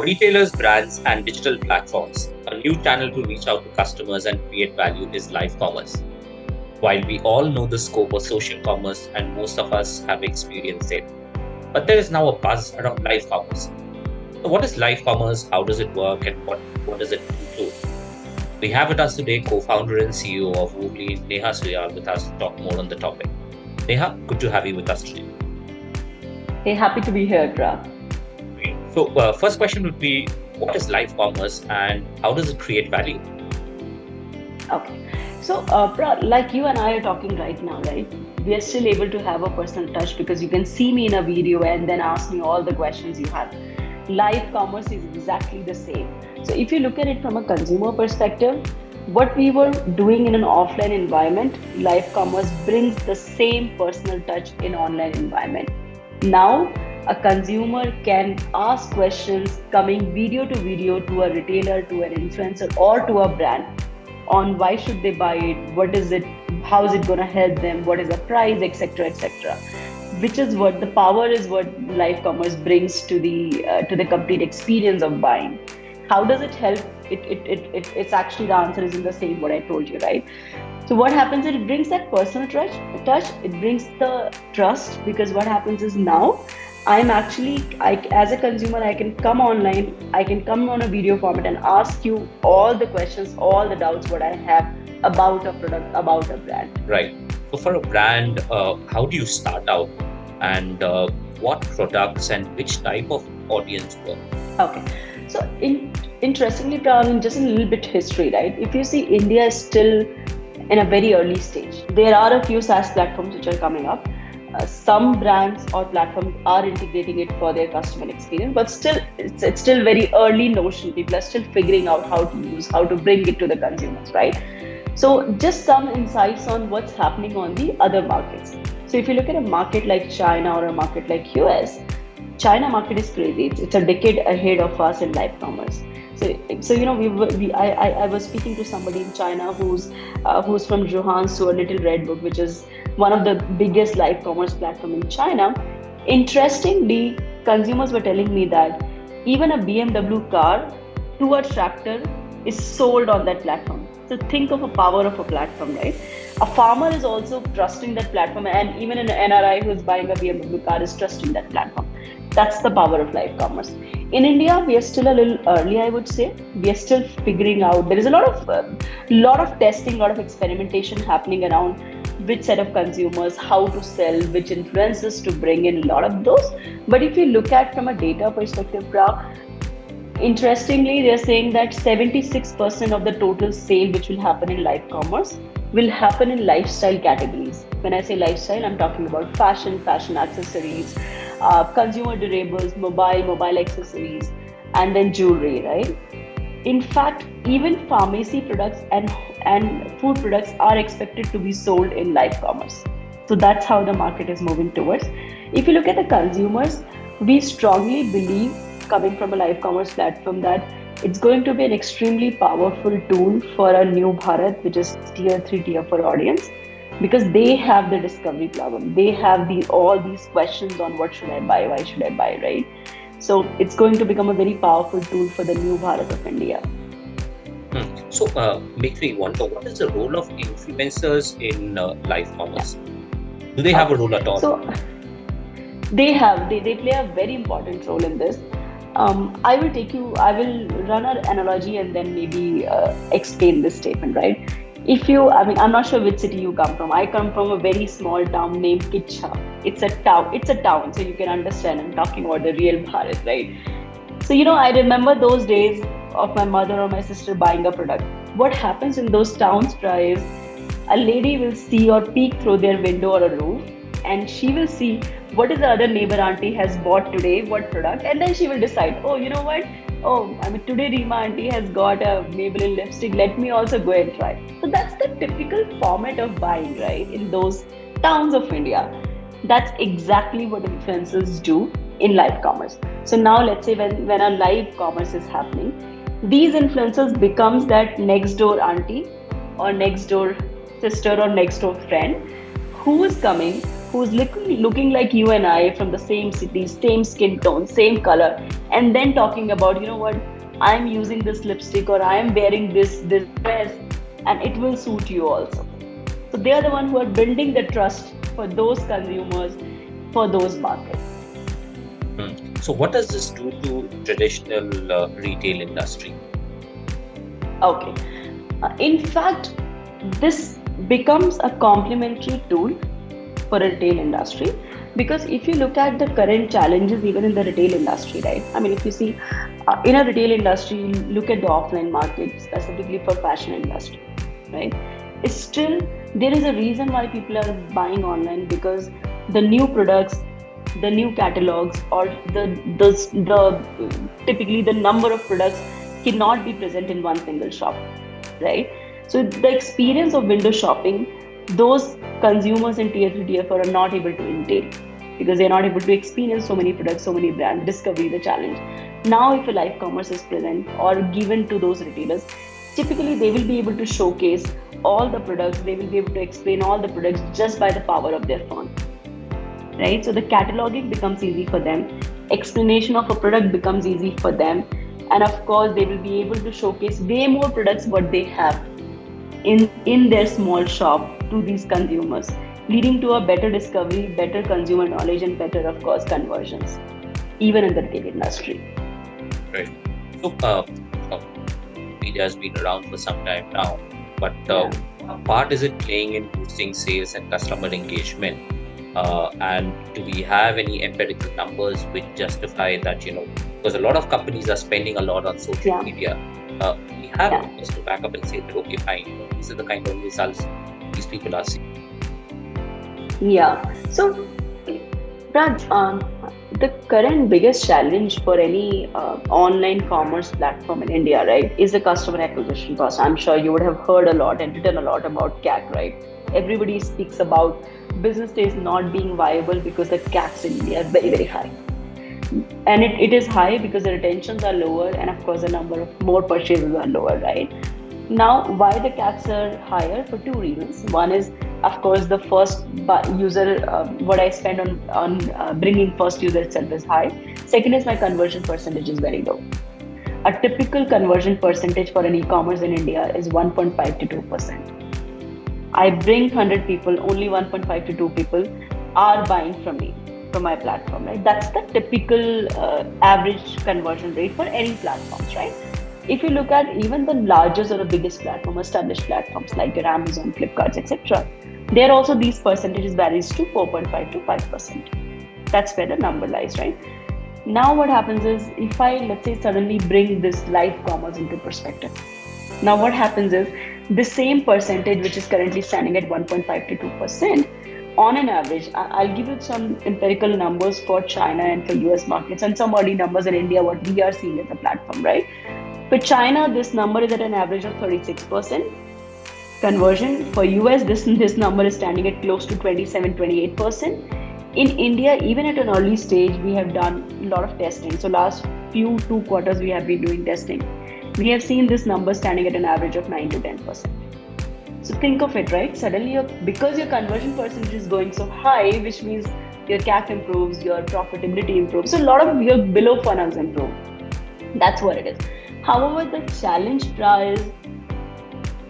For retailers, brands, and digital platforms, a new channel to reach out to customers and create value is live commerce. While we all know the scope of social commerce and most of us have experienced it, but there is now a buzz around live commerce. So, what is live commerce? How does it work? And what does it include? We have with us today co-founder and CEO of Woogly, Neha Suyal, with us to talk more on the topic. Neha, good to have you with us today. Hey, happy to be here, Tra. So, first question would be, what is live commerce and how does it create value? Okay. So, like you and I are talking right now, right? We are still able to have a personal touch because you can see me in a video and then ask me all the questions you have. Live commerce is exactly the same. So, if you look at it from a consumer perspective, what we were doing in an offline environment, live commerce brings the same personal touch in online environment. Now, a consumer can ask questions coming video to video to a retailer, to an influencer, or to a brand on why should they buy it, what is it, how is it going to help them, what is the price, etc., etc. Which is what the power is, what live commerce brings to the complete experience of buying. How does it help? It's actually, the answer is in the same what I told you, right? So what happens is it brings that personal touch, it brings the trust, because what happens is now as a consumer, I can come online, I can come on a video format and ask you all the questions, all the doubts what I have about a product, about a brand. Right. So, for a brand, how do you start out, and what products and which type of audience work? Okay. So interestingly, just a little bit history, right? If you see, India is still in a very early stage. There are a few SaaS platforms which are coming up. Some brands or platforms are integrating it for their customer experience, but still, it's still very early notion. People are still figuring out how to use, how to bring it to the consumers, right? So just some insights on what's happening on the other markets. So if you look at a market like China or a market like US, China market is crazy. It's a decade ahead of us in live commerce. So you know, I was speaking to somebody in China who's from Johansu, a Little Red Book, which is one of the biggest live commerce platform in China. Interestingly, consumers were telling me that even a BMW car to a tractor is sold on that platform. So think of a power of a platform, right? A farmer is also trusting that platform, and even an NRI who is buying a BMW car is trusting that platform. That's the power of live commerce. In India, we are still a little early, I would say. We are still figuring out. There is a lot of testing, a lot of experimentation happening around which set of consumers, how to sell, which influencers to bring in, a lot of those. But if you look at from a data perspective, interestingly, they're saying that 76% of the total sale which will happen in live commerce will happen in lifestyle categories. When I say lifestyle, I'm talking about fashion accessories, consumer durables, mobile accessories, and then jewelry, right? In fact, even pharmacy products and food products are expected to be sold in live commerce. So that's how the market is moving towards. If you look at the consumers, we strongly believe, coming from a live commerce platform, that it's going to be an extremely powerful tool for a new Bharat, which is tier 3, tier 4 audience, because they have the discovery problem. They have all these questions on what should I buy, why should I buy, right? So it's going to become a very powerful tool for the new Bharat of India. So, makes me wonder, what is the role of influencers in live commerce? Do they have a role at all? So they play a very important role in this. I will run an analogy and then maybe explain this statement, right? I'm not sure which city you come from. I come from a very small town named Kitcha. It's a town, so you can understand I'm talking about the real Bharat, right? So, I remember those days of my mother or my sister buying a product. What happens in those towns, is a lady will see or peek through their window or a roof, and she will see what is the other neighbor auntie has bought today, what product, and then she will decide, oh, you know what? Oh, today Rima auntie has got a Maybelline lipstick, let me also go and try. So that's the typical format of buying, right, in those towns of India. That's exactly what influencers do in live commerce. So now let's say when a live commerce is happening, these influencers becomes that next door auntie or next door sister or next door friend who is coming who's looking like you and I, from the same city, same skin tone, same color, and then talking about, you know what, I'm using this lipstick or I am wearing this dress, and it will suit you also. So they are the one who are building the trust for those consumers, for those markets. So what does this do to traditional retail industry? Okay. In fact, this becomes a complementary tool for a retail industry, because if you look at the current challenges even in the retail industry, right? I mean, if you see in a retail industry, look at the offline market specifically for fashion industry, right? It's still, there is a reason why people are buying online, because the new products, the new catalogs, or the typically the number of products cannot be present in one single shop, right? So the experience of window shopping, those consumers in tier 3, tier 4 are not able to entail, because they're not able to experience so many products, so many brands, discovery, the challenge. Now, if a live commerce is present or given to those retailers, typically they will be able to showcase all the products, they will be able to explain all the products just by the power of their phone, right? So the cataloging becomes easy for them, explanation of a product becomes easy for them, and of course they will be able to showcase way more products what they have in their small shop to these consumers, leading to a better discovery, better consumer knowledge, and better, of course, conversions, even in the retail industry. Right. So media has been around for some time now, but what part is it playing in boosting sales and customer engagement? And do we have any empirical numbers which justify that, because a lot of companies are spending a lot on social media. We have numbers to back up and say that, okay, fine, these are the kind of results these people are seeing. Yeah. So, Raj, the current biggest challenge for any online commerce platform in India, right, is the customer acquisition cost. I'm sure you would have heard a lot and written a lot about CAC, right? Everybody speaks about business days not being viable because the CACs in India are very, very high. And it is high because the retentions are lower, and of course the number of more purchases are lower, right? Now, why the CACs are higher? For two reasons. One is, of course, the first user, what I spend on bringing first user itself is high. Second is my conversion percentage is very low. A typical conversion percentage for an e-commerce in India is 1.5 to 2%. I bring 100 people, only 1.5 to 2 people are buying from me, from my platform, right? That's the typical average conversion rate for any platforms, right? If you look at even the largest or the biggest platform, established platforms like your Amazon, Flipkart, etc., there also these percentages varies to 4.5 to 5%. That's where the number lies, right? Now what happens is, if I, let's say, suddenly bring this live commerce into perspective, now what happens is, the same percentage which is currently standing at 1.5 to 2%, on an average, I'll give you some empirical numbers for China and for US markets, and some early numbers in India, what we are seeing as a platform, right? For China, this number is at an average of 36% conversion. For US, this number is standing at close to 27-28%. In India, even at an early stage, we have done a lot of testing. So last two quarters, we have been doing testing. We have seen this number standing at an average of 9 to 10%. So think of it, right? Suddenly, because your conversion percentage is going so high, which means your CAC improves, your profitability improves. So a lot of your below funnels improve. That's what it is. However, the challenge is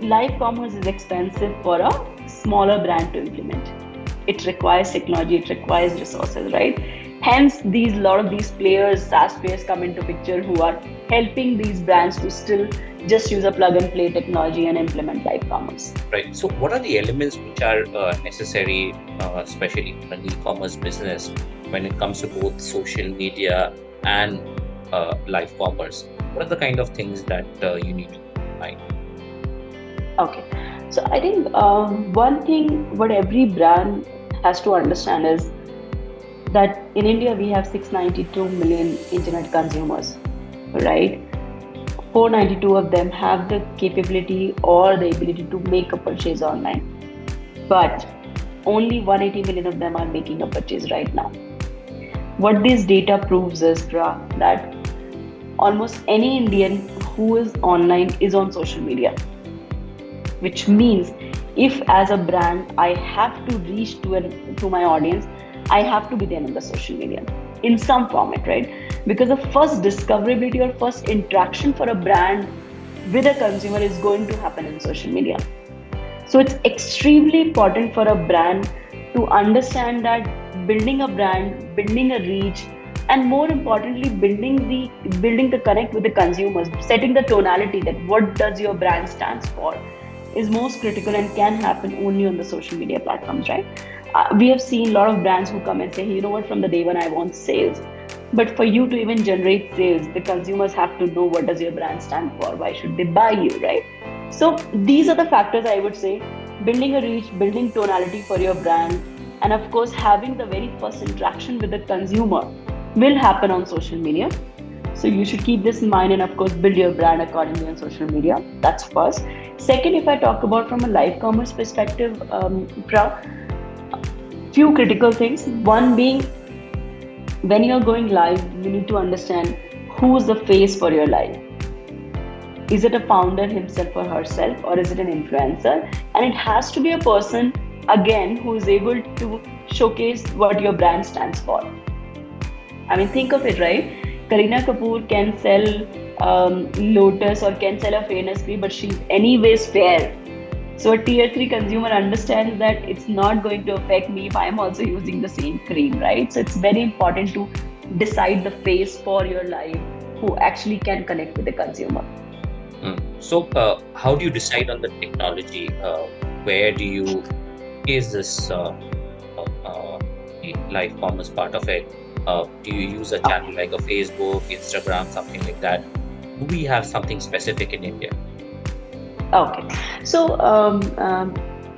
live commerce is expensive for a smaller brand to implement. It requires technology, it requires resources, right? Hence, lot of these players, SaaS players, come into picture who are helping these brands to still just use a plug and play technology and implement live commerce. Right. So what are the elements which are necessary, especially for an e-commerce business, when it comes to both social media and live commerce? What are the kind of things that you need to find? Okay. So I think one thing what every brand has to understand is that in India we have 692 million internet consumers, right? 492 of them have the capability or the ability to make a purchase online, but only 180 million of them are making a purchase right now. What this data proves is that almost any Indian who is online is on social media, which means if as a brand I have to reach to my audience, I have to be there in the social media in some format, right? Because the first discoverability or first interaction for a brand with a consumer is going to happen in social media. So it's extremely important for a brand to understand that building a brand, building a reach, and more importantly, building the connect with the consumers, setting the tonality that what does your brand stands for, is most critical and can happen only on the social media platforms, right? We have seen a lot of brands who come and say, hey, you know what, from the day one I want sales. But for you to even generate sales, the consumers have to know what does your brand stand for, why should they buy you, right? So these are the factors I would say: building a reach, building tonality for your brand, and of course having the very first interaction with the consumer will happen on social media. So you should keep this in mind, and of course build your brand accordingly on social media. That's first. Second, if I talk about from a live commerce perspective, few critical things. One being, when you're going live, you need to understand who's the face for your live. Is it a founder himself or herself, or is it an influencer? And it has to be a person, again, who is able to showcase what your brand stands for. I mean, think of it, right? Kareena Kapoor can sell Lotus or can sell a fairness cream, but she's anyways fair. So a tier 3 consumer understands that it's not going to affect me if I'm also using the same cream, right? So it's very important to decide the face for your life who actually can connect with the consumer. So how do you decide on the technology? Where do you is this live commerce part of it? Do you use a channel like a Facebook, Instagram, something like that? Do we have something specific in India? Okay, so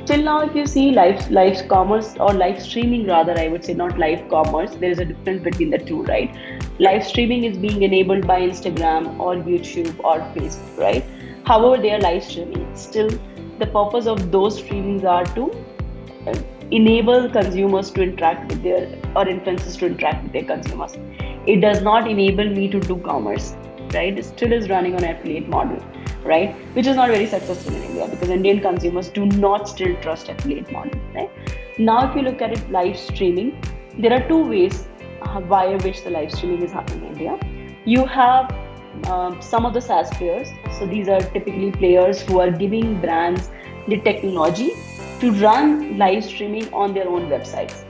till now, if you see live commerce or live streaming, rather, I would say not live commerce. There is a difference between the two, right? Live streaming is being enabled by Instagram or YouTube or Facebook, right? However, they are live streaming. Still, the purpose of those streamings are to enable consumers to interact with their, or influencers to interact with their consumers. It does not enable me to do commerce, right? It still is running on an affiliate model, right? Which is not very successful in India because Indian consumers do not still trust affiliate model, right? Now, if you look at it live streaming, there are two ways via which the live streaming is happening in India. You have some of the SaaS players. So these are typically players who are giving brands the technology to run live streaming on their own websites.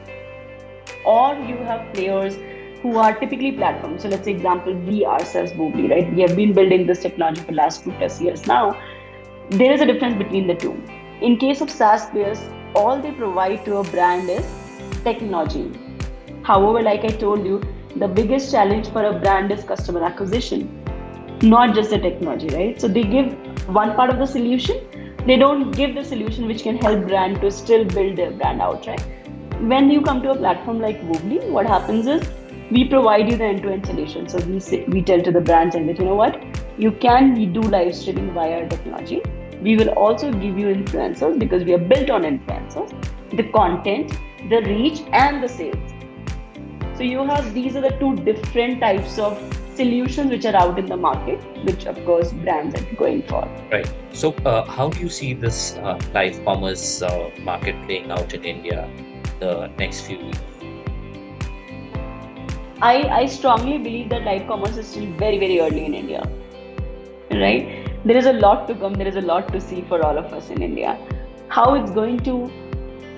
Or you have players who are typically platforms. So let's say example, we ourselves, Woobly, right? We have been building this technology for the last 2+ years now. There is a difference between the two. In case of SaaS players, all they provide to a brand is technology. However, like I told you, the biggest challenge for a brand is customer acquisition, not just the technology, right? So they give one part of the solution. They don't give the solution which can help brand to still build their brand out, right? When you come to a platform like Woobly, what happens is we provide you the end-to-end solution. So we tell to the brands and that, you know what, you can do live streaming via our technology. We will also give you influencers because we are built on influencers, the content, the reach, and the sales. So you have, these are the two different types of solutions which are out in the market, which of course brands are going for. Right. So how do you see this live commerce market playing out in India the next few years? I strongly believe that live commerce is still very, very early in India, right? There is a lot to come. There is a lot to see for all of us in India. How it's going to...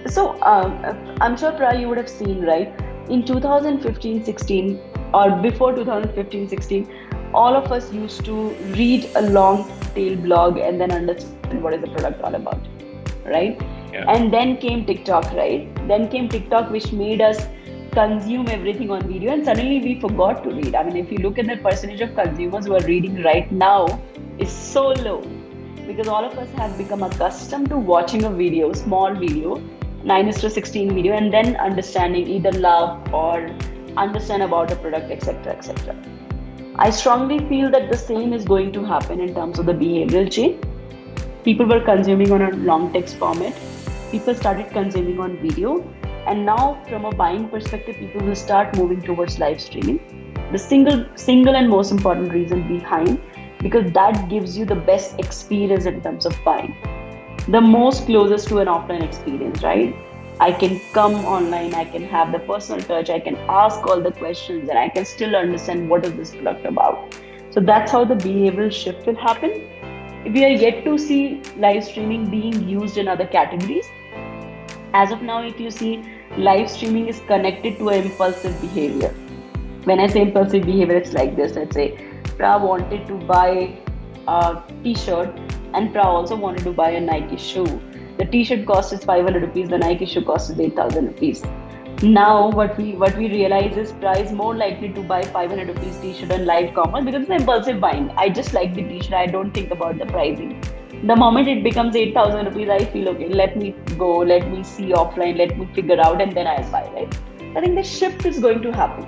So I'm sure, Pra, you would have seen, right? In 2015-16 or before 2015-16, all of us used to read a long tail blog and then understand what is the product all about, right? Yeah. And then came TikTok, right? Then came TikTok, which made us consume everything on video, and suddenly we forgot to read. I mean, if you look at the percentage of consumers who are reading right now, is so low because all of us have become accustomed to watching a video, small video, 9:16 video, and then understanding, either love or understand about a product, etc., etc. I strongly feel that the same is going to happen in terms of the behavioral change. People were consuming on a long text format. People started consuming on video. And now from a buying perspective, people will start moving towards live streaming. The single and most important reason behind, because that gives you the best experience in terms of buying. the most closest to an offline experience, right? I can come online, I can have the personal touch, I can ask all the questions, and I can still understand what is this product about. So that's how the behavioral shift will happen. We are yet to see live streaming being used in other categories. As of now, if you see, live streaming is connected to an impulsive behavior. When I say impulsive behavior, it's like this. Let's say Pra wanted to buy a t-shirt and Pra also wanted to buy a Nike shoe. The t-shirt cost is 500 rupees, the Nike shoe cost is 8,000 rupees. Now what we realize is Pra is more likely to buy 500 rupees t-shirt on live commerce because it's an impulsive buying. I just like the t-shirt, I don't think about the pricing. The moment it becomes 8,000 rupees, I feel okay, let me go, let me see offline, let me figure out, and then I'll buy, right? I think the shift is going to happen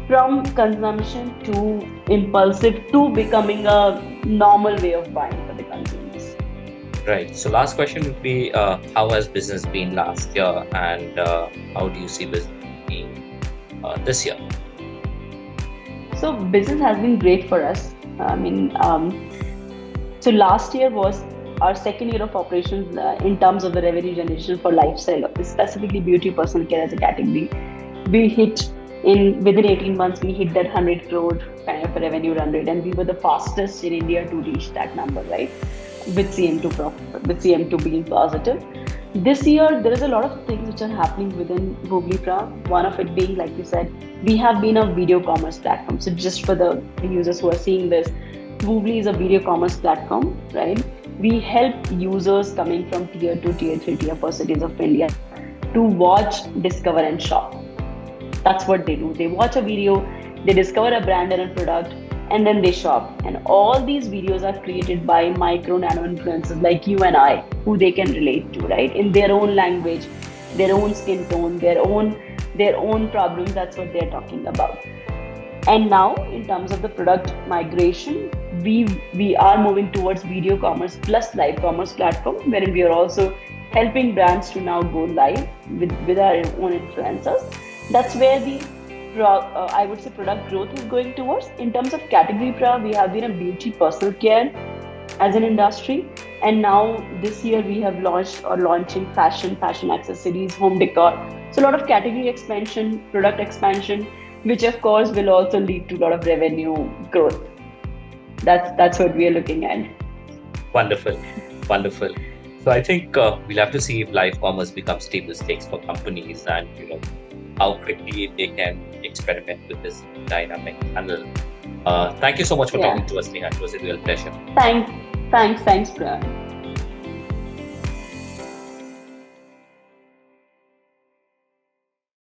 from consumption to impulsive to becoming a normal way of buying for the consumers. Right. So last question would be, how has business been last year, and how do you see business being this year? So business has been great for us. So last year was our second year of operations in terms of the revenue generation for lifestyle, specifically beauty personal care as a category. We hit in within 18 months, we hit that 100 crore kind of a revenue run rate, and we were the fastest in India to reach that number, right? With CM2 being positive. This year, there is a lot of things which are happening within Googlipra. One of it being, like you said, we have been a video commerce platform. So just for the users who are seeing this, Googly is a video commerce platform, right? We help users coming from tier 2, tier 3, tier 4 cities of India to watch, discover, and shop. That's what they do. They watch a video, they discover a brand and a product, and then they shop. And all these videos are created by micro nano influencers like you and I, who they can relate to, right? In their own language, their own skin tone, their own problems. That's what they're talking about. And now, in terms of the product migration, we are moving towards video commerce plus live commerce platform, wherein we are also helping brands to now go live with our own influencers. That's where the I would say product growth is going towards. In terms of category, we have been a beauty personal care as an industry, and now this year we have launched or launching fashion accessories, home decor. So a lot of category expansion, product expansion, which of course will also lead to a lot of revenue growth. That's what we are looking at. Wonderful, wonderful. So I think we'll have to see if live commerce becomes table stakes for companies, and how quickly they can experiment with this dynamic channel. Thank you so much for talking to us, Neha. It was a real pleasure. Thanks, Brian.